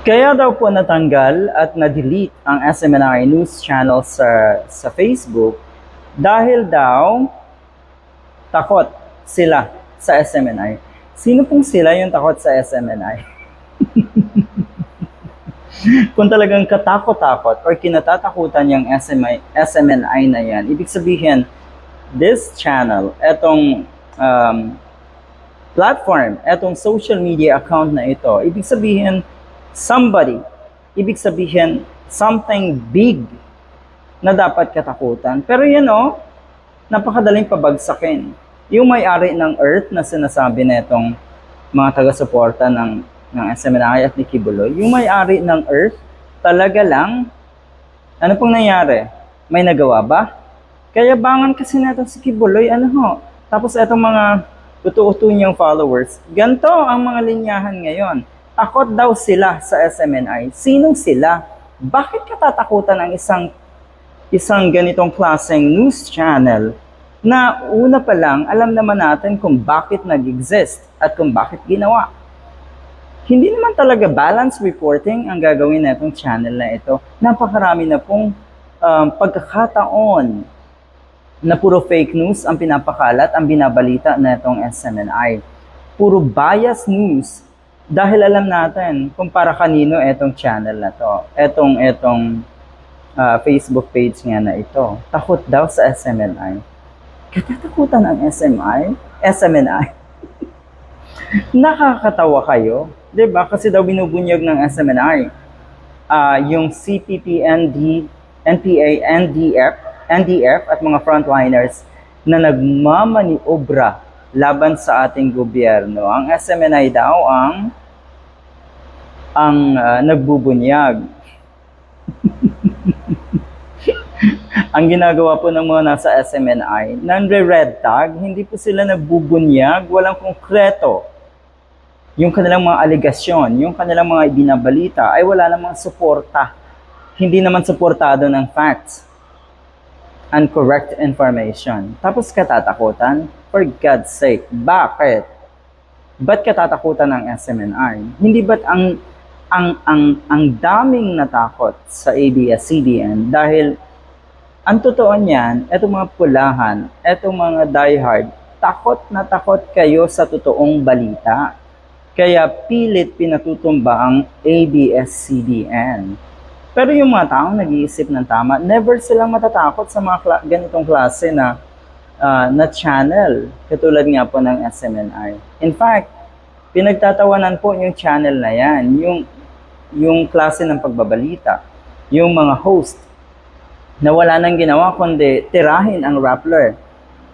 Kaya daw po natanggal at na-delete ang SMNI News Channel sa Facebook dahil daw takot sila sa SMNI. Sino pong sila yung takot sa SMNI? Kung talagang katakot-takot or kinatatakutan yung SMNI na yan, ibig sabihin, this channel, etong platform, etong social media account na ito, ibig sabihin, ibig sabihin, something big na dapat katakutan. Pero yan napakadaling pabagsakin. Yung may-ari ng Earth na sinasabi na itong mga taga-suporta ng SMNI at ni Kibuloy, yung may-ari ng Earth, talaga lang, ano pong nangyari? May nagawa ba? Kaya bangan kasi natin si Kibuloy, tapos etong mga utu-utu niyang followers, ganito ang mga linyahan ngayon. Takot daw sila sa SMNI. Sinong sila? Bakit katatakutan ang isang ganitong klaseng news channel na una pa lang alam naman natin kung bakit nag-exist at kung bakit ginawa? Hindi naman talaga balance reporting ang gagawin na itong channel na ito. Napakarami na pong pagkakataon na puro fake news ang pinapakalat, ang binabalita na itong SMNI. Puro bias news. Dahil alam natin kung para kanino etong channel na to. Etong Facebook page nga na ito. Takot daw sa SMNI. Katatakutan ang SMNI. Nakakatawa kayo. Diba? Kasi daw binubunyag ng SMNI. Yung CPP, NPA, NDF at mga frontliners na nagmamaniobra laban sa ating gobyerno. Ang SMNI daw ang nagbubunyag. Ang ginagawa po ng mga nasa SMNI, nangre-red tag, hindi po sila nagbubunyag, walang konkreto. Yung kanilang mga aligasyon, yung kanilang mga ibinabalita ay wala namang suporta. Hindi naman suportado ng facts and correct information. Tapos katatakutan, for God's sake, bakit? Ba't katatakutan ng SMNI? Hindi ba't ang daming natakot sa ABS-CBN dahil ang totoo niyan, etong mga pulahan, etong mga diehard, takot na takot kayo sa totoong balita. Kaya pilit pinatutumba ang ABS-CBN. Pero yung mga taong nag-iisip ng tama, never silang matatakot sa mga ganitong klase na channel, katulad nga po ng SMNI. In fact, pinagtatawanan po yung channel na yan, yung klase ng pagbabalita, yung mga host, na wala nang ginawa kundi tirahin ang Rappler,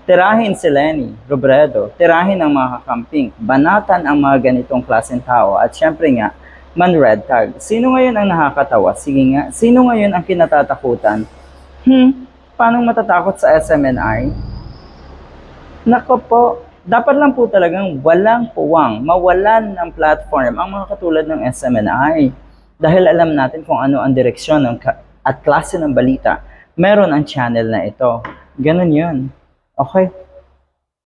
tirahin si Lenny Robredo, tirahin ang mga kakamping, banatan ang mga ganitong klaseng tao, at syempre nga, man-red tag. Sino ngayon ang nakakatawa? Sige nga, sino ngayon ang kinatatakutan? Paano matatakot sa SMNI? Nako po, dapat lang po talagang walang puwang, mawalan ng platform ang mga katulad ng SMNI. Dahil alam natin kung ano ang direksyon at klase ng balita, meron ang channel na ito. Ganun yun. Okay?